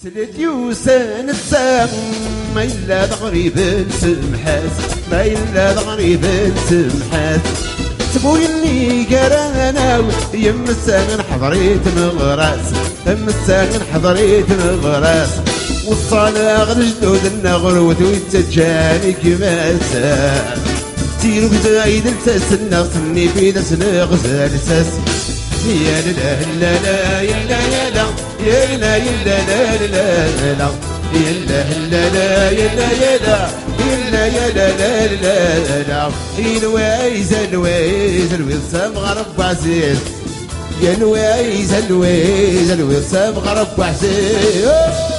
سلتي وسان السام ما إلا غريب سمحات ما إلا غريب سمحات سبوي اللي قرانا يم الساغن حضريت مغراس يم الساغن حضريت مغراس والصلاة غد جدود النغر وتويتجاني كما سام تيرو بزايد التسنى صني في دسنا غزال ساس يا لا لا لا يا لا يا لا يا لا يا لا لا لا لا يا لا لا لا يا لا يا لا يا لا يا لا لا لا لا الوايز الوايز الوسام غرب عزيز يا الوايز الوايز الوسام غرب عزيز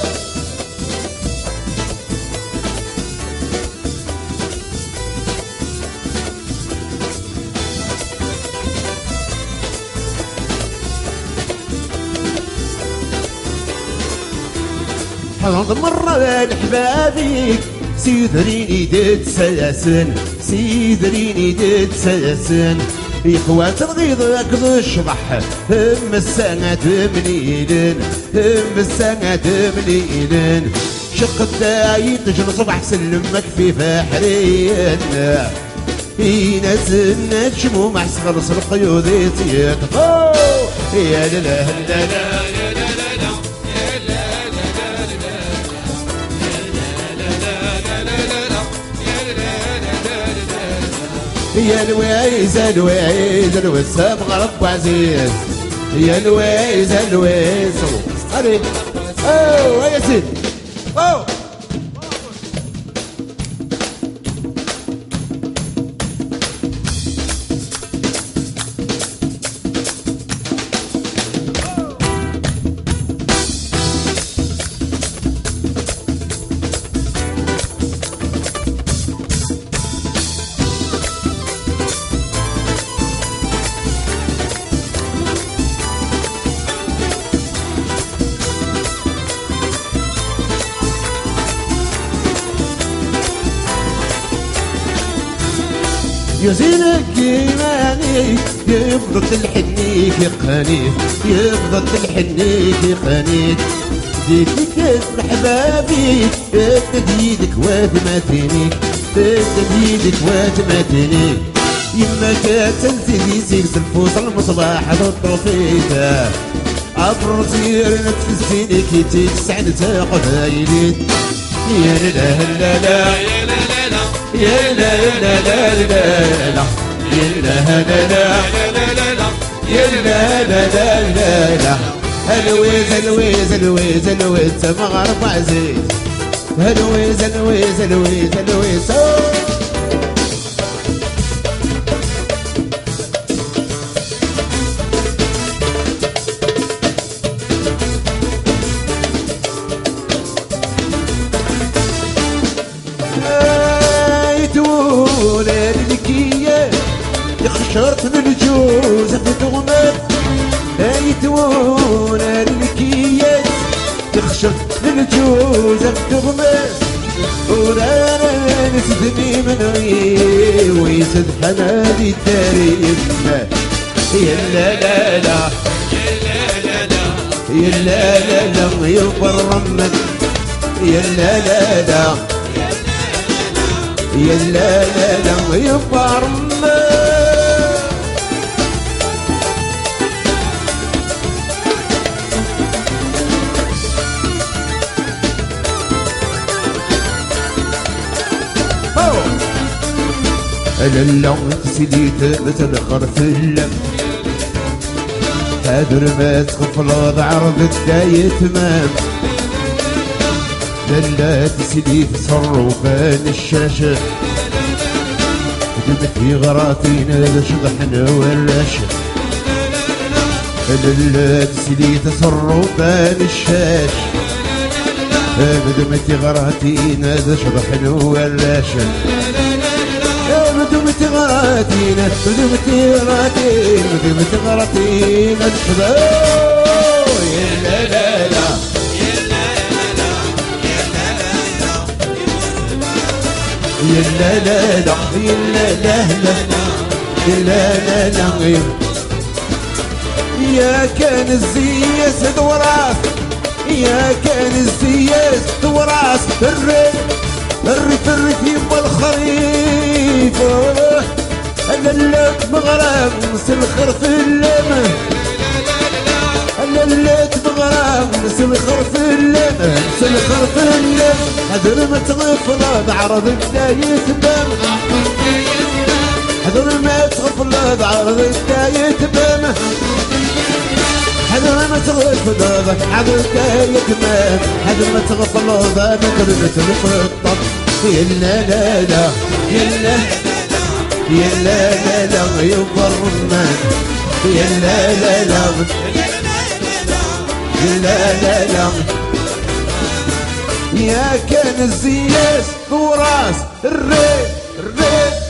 حضر مرة لحبابيك سيدريني ديت سلاسن سيدريني ديت سلاسن إخوات الغيظ أكض الشبح هم السنة منيلن هم السنة منيلن شق الدايت جن صبح سلمك في فحرين ناس الناس شمو مع صغرس القيود يتطو يا لا لا لا يا الويز الويز الوسام غرب عزيز يا الويز الويز علي اوه يا سيدي اوه يزينك إيماني يفضل تلحنيك يقانيك يفضل تلحنيك يقانيك ديتك حبابي تديدك واتماتينيك تديدك واتماتينيك يما كاتلتي في سيكس الفوصل المصباح الطوفيكا عبر سير نتفزيني كي تسعد قبايلين يا لا لا لا يا لا لا لا يا لا لا لا لا يا لا لا لا يا لا لا لا لا الويز الويز الويز الويز مغرب عزيز الويز الويز الويز الويز ولا للكية يخشرت بالجوز في تغمر ولا للكية يخشرت بالجوز في تغمر ولا نسدني من غير ويسد حنادي التاريخ يا لا لا لا يا لا لا لا يبرمك يا لا لا لا يا لا لا لا يبرمك للا سيديت بتدخر في اللم قادر ما تخفلض عرض الداية تمام للا سيديت صروفان الشاشة دمت في غراطينا شضحنا والراشة للا سيديت صروفان الشاشة دمت غراطينا شضحنا والراشة بدمت غراتينا بدمت غراتينا بدمت غراتينا الشباب يا لا لا لا يا لا لا يا لا لا لا يا لا لا لا يا كان الزي يسد وراك يا كان الزي راس الريف يبا الخريف انا اللات مغرب نسلخر في اللمه انا اللات مغرب نسلخر في اللمه نسلخر في اللمه هذر ما تغفل بعرض بداية بام هذر ما تغفل بعرض بداية بام هذر ما تغفل بعرض بداية بام هذر ما تغفل بكلمة الخطة يلا لا لا يلا يلا لا لا يبرمان يلا لا لا يلا لا لا يا كان الزياس وراس الريف